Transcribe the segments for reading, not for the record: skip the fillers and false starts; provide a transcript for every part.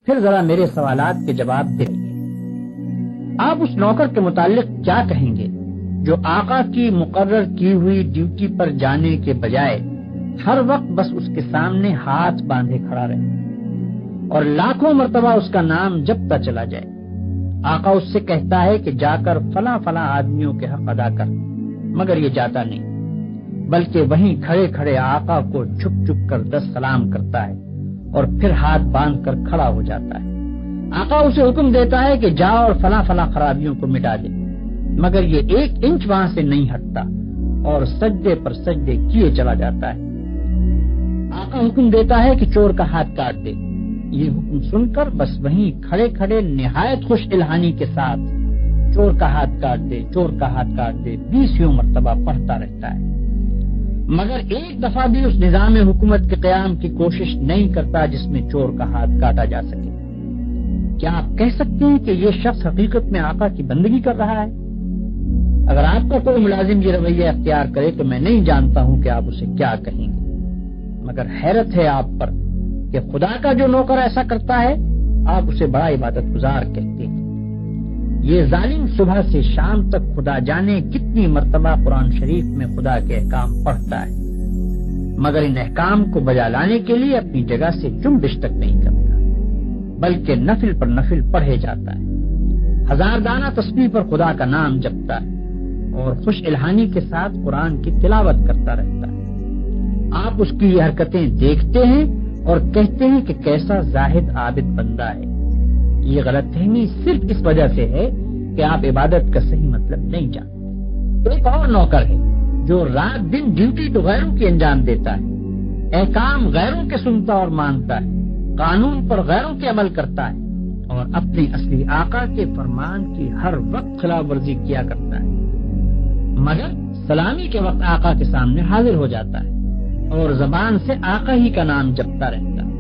پھر ذرا میرے سوالات کے جواب دیں۔ آپ اس نوکر کے متعلق کیا کہیں گے جو آقا کی مقرر کی ہوئی ڈیوٹی پر جانے کے بجائے ہر وقت بس اس کے سامنے ہاتھ باندھے کھڑا رہے اور لاکھوں مرتبہ اس کا نام جپتا چلا جائے؟ آقا اس سے کہتا ہے کہ جا کر فلاں فلاں آدمیوں کے حق ادا کر، مگر یہ جاتا نہیں، بلکہ وہیں کھڑے کھڑے آقا کو چھپ چھپ کر 10 سلام کرتا ہے اور پھر ہاتھ باندھ کر کھڑا ہو جاتا ہے۔ آقا اسے حکم دیتا ہے کہ جا اور فلاں فلاں خرابیوں کو مٹا دے، مگر یہ 1 انچ وہاں سے نہیں ہٹتا اور سجدے پر سجدے کیے چلا جاتا ہے۔ آقا حکم دیتا ہے کہ چور کا ہاتھ کاٹ دے، یہ حکم سن کر بس وہیں کھڑے کھڑے نہایت خوش الہانی کے ساتھ چور کا ہاتھ کاٹ دے، چور کا ہاتھ کاٹ دے 20 مرتبہ پڑھتا رہتا ہے، مگر ایک دفعہ بھی اس نظام حکومت کے قیام کی کوشش نہیں کرتا جس میں چور کا ہاتھ کاٹا جا سکے۔ کیا آپ کہہ سکتے ہیں کہ یہ شخص حقیقت میں آقا کی بندگی کر رہا ہے؟ اگر آپ کا کوئی ملازم یہ رویہ اختیار کرے تو میں نہیں جانتا ہوں کہ آپ اسے کیا کہیں گے، مگر حیرت ہے آپ پر کہ خدا کا جو نوکر ایسا کرتا ہے آپ اسے بڑا عبادت گزار کہتے ہیں۔ یہ ظالم صبح سے شام تک خدا جانے کتنی مرتبہ قرآن شریف میں خدا کے احکام پڑھتا ہے، مگر ان احکام کو بجا لانے کے لیے اپنی جگہ سے جنبش تک نہیں کرتا، بلکہ نفل پر نفل پڑھے جاتا ہے، 1000 دانہ تسبیح پر خدا کا نام جپتا ہے اور خوش الہانی کے ساتھ قرآن کی تلاوت کرتا رہتا ہے۔ آپ اس کی یہ حرکتیں دیکھتے ہیں اور کہتے ہیں کہ کیسا زاہد عابد بندہ ہے۔ یہ غلط فہمی صرف اس وجہ سے ہے کہ آپ عبادت کا صحیح مطلب نہیں جانتے۔ ایک اور نوکر ہے جو رات دن ڈیوٹی تو غیروں کی انجام دیتا ہے، احکام غیروں کے سنتا اور مانتا ہے، قانون پر غیروں کے عمل کرتا ہے اور اپنے اصلی آقا کے فرمان کی ہر وقت خلاف ورزی کیا کرتا ہے، مگر سلامی کے وقت آقا کے سامنے حاضر ہو جاتا ہے اور زبان سے آقا ہی کا نام جپتا رہتا ہے۔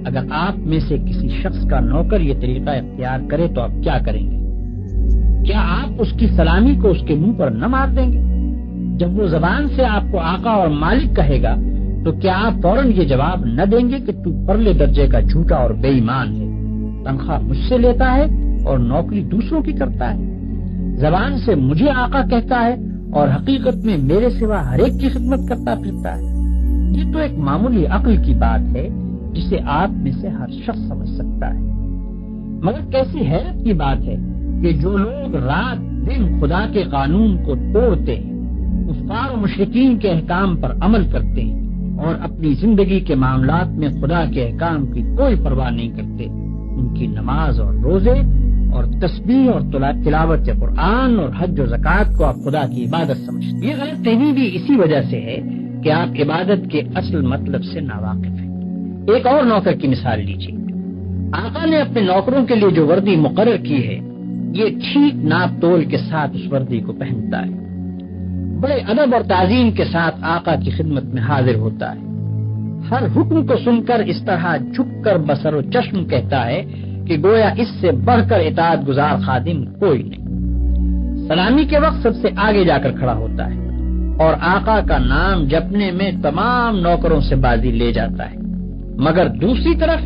اگر آپ میں سے کسی شخص کا نوکر یہ طریقہ اختیار کرے تو آپ کیا کریں گے؟ کیا آپ اس کی سلامی کو اس کے منہ پر نہ مار دیں گے؟ جب وہ زبان سے آپ کو آقا اور مالک کہے گا تو کیا آپ فوراً یہ جواب نہ دیں گے کہ تو پرلے درجے کا جھوٹا اور بے ایمان ہے، تنخواہ مجھ سے لیتا ہے اور نوکری دوسروں کی کرتا ہے، زبان سے مجھے آقا کہتا ہے اور حقیقت میں میرے سوا ہر ایک کی خدمت کرتا پھرتا ہے؟ یہ تو ایک معمولی عقل کی بات ہے جسے آپ میں سے ہر شخص سمجھ سکتا ہے، مگر کیسی حیرت کی بات ہے کہ جو لوگ رات دن خدا کے قانون کو توڑتے ہیں، کفار و مشرکین کے احکام پر عمل کرتے ہیں اور اپنی زندگی کے معاملات میں خدا کے احکام کی کوئی پرواہ نہیں کرتے، ان کی نماز اور روزے اور تسبیح اور تلاوت قرآن اور حج و زکوٰۃ کو آپ خدا کی عبادت سمجھتے ہیں۔ یہ غلط فہمی بھی اسی وجہ سے ہے کہ آپ عبادت کے اصل مطلب سے ناواقف ہیں۔ ایک اور نوکر کی مثال لیجیے۔ آقا نے اپنے نوکروں کے لیے جو وردی مقرر کی ہے یہ ٹھیک ناپ تول کے ساتھ اس وردی کو پہنتا ہے، بڑے ادب اور تعظیم کے ساتھ آقا کی خدمت میں حاضر ہوتا ہے، ہر حکم کو سن کر اس طرح جھک کر بصر و چشم کہتا ہے کہ گویا اس سے بڑھ کر اطاعت گزار خادم کوئی نہیں۔ سلامی کے وقت سب سے آگے جا کر کھڑا ہوتا ہے اور آقا کا نام جپنے میں تمام نوکروں سے بازی لے جاتا ہے، مگر دوسری طرف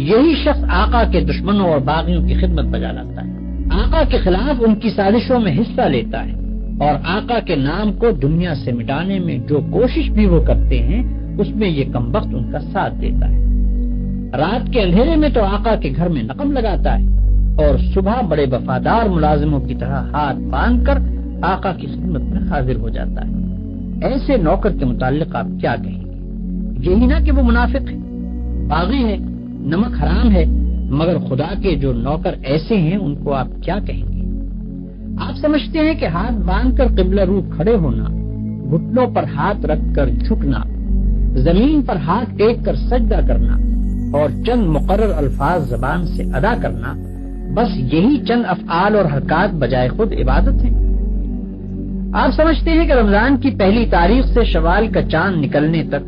یہی شخص آقا کے دشمنوں اور باغیوں کی خدمت بجا لاتا ہے، آقا کے خلاف ان کی سازشوں میں حصہ لیتا ہے اور آقا کے نام کو دنیا سے مٹانے میں جو کوشش بھی وہ کرتے ہیں اس میں یہ کمبخت ان کا ساتھ دیتا ہے۔ رات کے اندھیرے میں تو آقا کے گھر میں نقم لگاتا ہے اور صبح بڑے وفادار ملازموں کی طرح ہاتھ باندھ کر آقا کی خدمت میں حاضر ہو جاتا ہے۔ ایسے نوکر کے متعلق آپ کیا کہیں گے؟ یہی نہ کہ وہ منافق ہے، باغی ہے، نمک حرام ہے، مگر خدا کے جو نوکر ایسے ہیں ان کو آپ کیا کہیں گے؟ آپ سمجھتے ہیں کہ ہاتھ باندھ کر قبلہ رو کھڑے ہونا، گھٹنوں پر ہاتھ رکھ کر جھکنا، زمین پر ہاتھ ٹیک کر سجدہ کرنا اور چند مقرر الفاظ زبان سے ادا کرنا، بس یہی چند افعال اور حرکات بجائے خود عبادت ہیں؟ آپ سمجھتے ہیں کہ رمضان کی پہلی تاریخ سے شوال کا چاند نکلنے تک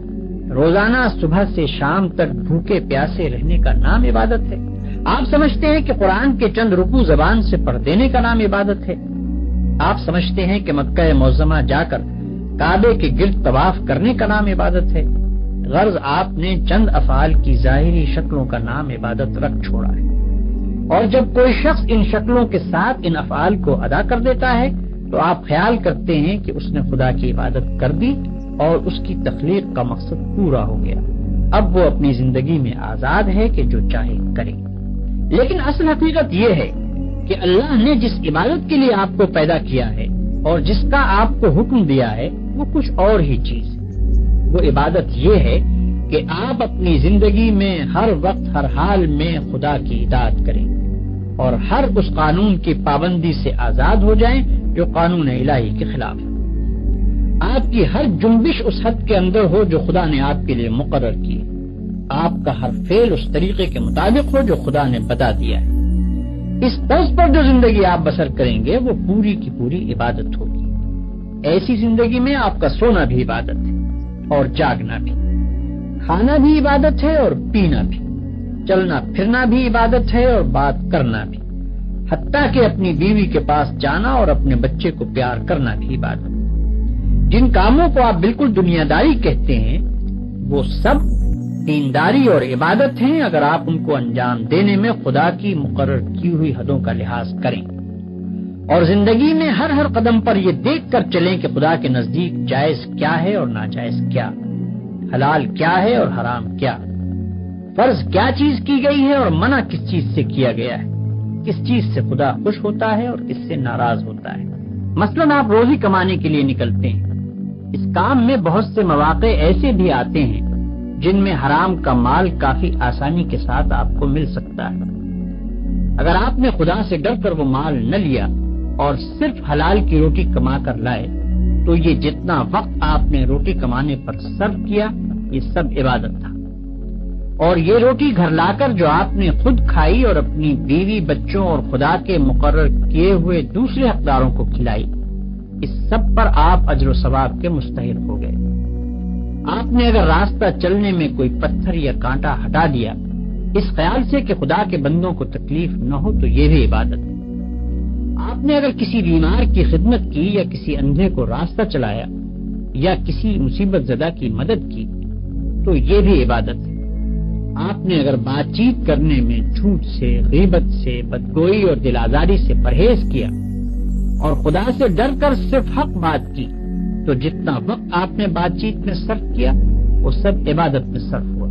روزانہ صبح سے شام تک بھوکے پیاسے رہنے کا نام عبادت ہے؟ آپ سمجھتے ہیں کہ قرآن کے چند رکوع زبان سے پڑھ دینے کا نام عبادت ہے؟ آپ سمجھتے ہیں کہ مکہ معظمہ جا کر کعبے کے گرد طواف کرنے کا نام عبادت ہے؟ غرض آپ نے چند افعال کی ظاہری شکلوں کا نام عبادت رکھ چھوڑا ہے، اور جب کوئی شخص ان شکلوں کے ساتھ ان افعال کو ادا کر دیتا ہے تو آپ خیال کرتے ہیں کہ اس نے خدا کی عبادت کر دی اور اس کی تخلیق کا مقصد پورا ہو گیا، اب وہ اپنی زندگی میں آزاد ہے کہ جو چاہے کرے۔ لیکن اصل حقیقت یہ ہے کہ اللہ نے جس عبادت کے لیے آپ کو پیدا کیا ہے اور جس کا آپ کو حکم دیا ہے وہ کچھ اور ہی چیز ہے۔ وہ عبادت یہ ہے کہ آپ اپنی زندگی میں ہر وقت ہر حال میں خدا کی اطاعت کریں اور ہر اس قانون کی پابندی سے آزاد ہو جائیں جو قانون الہی کے خلاف ہے۔ آپ کی ہر جنبش اس حد کے اندر ہو جو خدا نے آپ کے لیے مقرر کی ہے، آپ کا ہر فعل اس طریقے کے مطابق ہو جو خدا نے بتا دیا ہے۔ اس طرز پر جو زندگی آپ بسر کریں گے وہ پوری کی پوری عبادت ہوگی۔ ایسی زندگی میں آپ کا سونا بھی عبادت ہے اور جاگنا بھی، کھانا بھی عبادت ہے اور پینا بھی، چلنا پھرنا بھی عبادت ہے اور بات کرنا بھی، حتیٰ کہ اپنی بیوی کے پاس جانا اور اپنے بچے کو پیار کرنا بھی عبادت ہے۔ جن کاموں کو آپ بالکل دنیا داری کہتے ہیں وہ سب دینداری اور عبادت ہیں اگر آپ ان کو انجام دینے میں خدا کی مقرر کی ہوئی حدوں کا لحاظ کریں اور زندگی میں ہر قدم پر یہ دیکھ کر چلیں کہ خدا کے نزدیک جائز کیا ہے اور ناجائز کیا، حلال کیا ہے اور حرام کیا، فرض کیا چیز کی گئی ہے اور منع کس چیز سے کیا گیا ہے، کس چیز سے خدا خوش ہوتا ہے اور کس سے ناراض ہوتا ہے۔ مثلاً آپ روزی کمانے کے لیے نکلتے ہیں، اس کام میں بہت سے مواقع ایسے بھی آتے ہیں جن میں حرام کا مال کافی آسانی کے ساتھ آپ کو مل سکتا ہے۔ اگر آپ نے خدا سے ڈر کر وہ مال نہ لیا اور صرف حلال کی روٹی کما کر لائے تو یہ جتنا وقت آپ نے روٹی کمانے پر صرف کیا یہ سب عبادت تھا، اور یہ روٹی گھر لا کر جو آپ نے خود کھائی اور اپنی بیوی بچوں اور خدا کے مقرر کیے ہوئے دوسرے حقداروں کو کھلائی، اس سب پر آپ اجر و ثواب کے مستحق ہو گئے۔ آپ نے اگر راستہ چلنے میں کوئی پتھر یا کانٹا ہٹا دیا اس خیال سے کہ خدا کے بندوں کو تکلیف نہ ہو تو یہ بھی عبادت ہے۔ آپ نے اگر کسی بیمار کی خدمت کی یا کسی اندھے کو راستہ چلایا یا کسی مصیبت زدہ کی مدد کی تو یہ بھی عبادت ہے۔ آپ نے اگر بات چیت کرنے میں جھوٹ سے، غیبت سے، بدگوئی اور دل آزاری سے پرہیز کیا اور خدا سے ڈر کر صرف حق بات کی تو جتنا وقت آپ نے بات چیت میں صرف کیا وہ سب عبادت میں صرف ہوا۔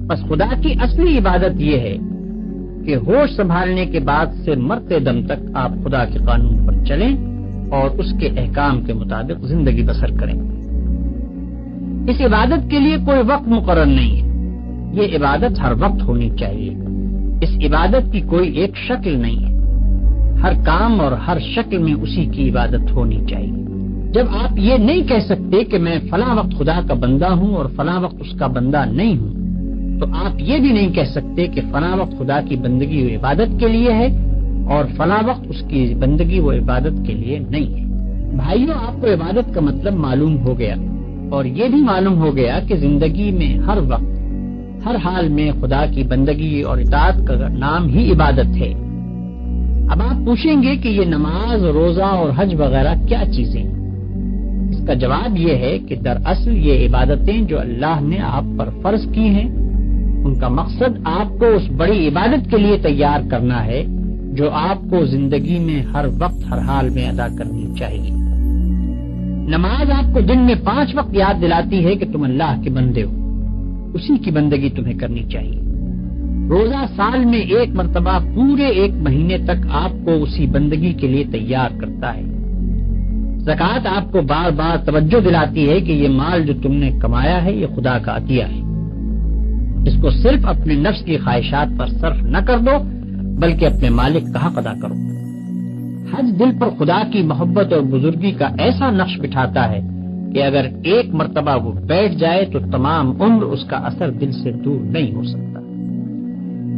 بس خدا کی اصلی عبادت یہ ہے کہ ہوش سنبھالنے کے بعد سے مرتے دم تک آپ خدا کے قانون پر چلیں اور اس کے احکام کے مطابق زندگی بسر کریں۔ اس عبادت کے لیے کوئی وقت مقرر نہیں ہے، یہ عبادت ہر وقت ہونی چاہیے۔ اس عبادت کی کوئی ایک شکل نہیں ہے، ہر کام اور ہر شکل میں اسی کی عبادت ہونی چاہیے۔ جب آپ یہ نہیں کہہ سکتے کہ میں فلاں وقت خدا کا بندہ ہوں اور فلاں وقت اس کا بندہ نہیں ہوں تو آپ یہ بھی نہیں کہہ سکتے کہ فلاں وقت خدا کی بندگی و عبادت کے لیے ہے اور فلاں وقت اس کی بندگی و عبادت کے لیے نہیں ہے۔ بھائیوں، آپ کو عبادت کا مطلب معلوم ہو گیا اور یہ بھی معلوم ہو گیا کہ زندگی میں ہر وقت ہر حال میں خدا کی بندگی اور اطاعت کا نام ہی عبادت ہے۔ اب آپ پوچھیں گے کہ یہ نماز، روزہ اور حج وغیرہ کیا چیزیں ہیں؟ اس کا جواب یہ ہے کہ دراصل یہ عبادتیں جو اللہ نے آپ پر فرض کی ہیں ان کا مقصد آپ کو اس بڑی عبادت کے لیے تیار کرنا ہے جو آپ کو زندگی میں ہر وقت ہر حال میں ادا کرنی چاہیے۔ نماز آپ کو دن میں 5 وقت یاد دلاتی ہے کہ تم اللہ کے بندے ہو، اسی کی بندگی تمہیں کرنی چاہیے۔ روزہ سال میں 1 مرتبہ پورے 1 مہینے تک آپ کو اسی بندگی کے لیے تیار کرتا ہے۔ زکوٰۃ آپ کو بار بار توجہ دلاتی ہے کہ یہ مال جو تم نے کمایا ہے یہ خدا کا عطیہ ہے، اس کو صرف اپنے نفس کی خواہشات پر صرف نہ کر دو بلکہ اپنے مالک کا حق ادا کرو۔ حج دل پر خدا کی محبت اور بزرگی کا ایسا نقش بٹھاتا ہے کہ اگر 1 مرتبہ وہ بیٹھ جائے تو تمام عمر اس کا اثر دل سے دور نہیں ہو سکتا۔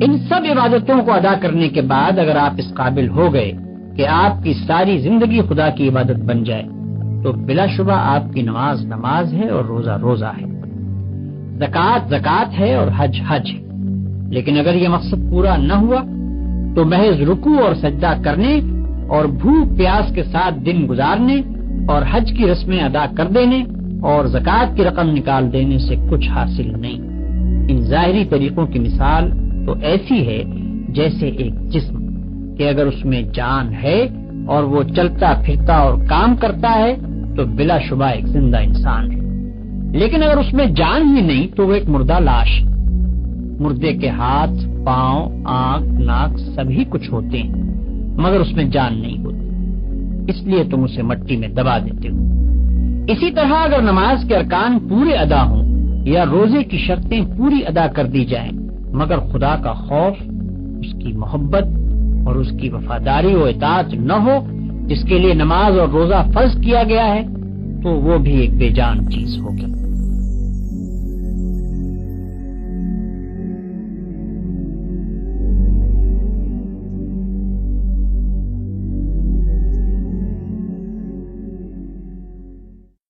ان سب عبادتوں کو ادا کرنے کے بعد اگر آپ اس قابل ہو گئے کہ آپ کی ساری زندگی خدا کی عبادت بن جائے تو بلا شبہ آپ کی نماز نماز ہے اور روزہ روزہ ہے، زکوٰۃ زکوٰۃ ہے اور حج حج ہے۔ لیکن اگر یہ مقصد پورا نہ ہوا تو محض رکوع اور سجدہ کرنے اور بھوک پیاس کے ساتھ دن گزارنے اور حج کی رسمیں ادا کر دینے اور زکوٰۃ کی رقم نکال دینے سے کچھ حاصل نہیں۔ ان ظاہری طریقوں کی مثال تو ایسی ہے جیسے ایک جسم کہ اگر اس میں جان ہے اور وہ چلتا پھرتا اور کام کرتا ہے تو بلا شبہ ایک زندہ انسان ہے، لیکن اگر اس میں جان ہی نہیں تو وہ ایک مردہ لاش ہے۔ مردے کے ہاتھ، پاؤں، آنکھ، ناک سبھی کچھ ہوتے ہیں مگر اس میں جان نہیں ہوتی، اس لیے تم اسے مٹی میں دبا دیتے ہو۔ اسی طرح اگر نماز کے ارکان پورے ادا ہوں یا روزے کی شرطیں پوری ادا کر دی جائیں مگر خدا کا خوف، اس کی محبت اور اس کی وفاداری و اطاعت نہ ہو جس کے لیے نماز اور روزہ فرض کیا گیا ہے، تو وہ بھی ایک بے جان چیز ہوگی۔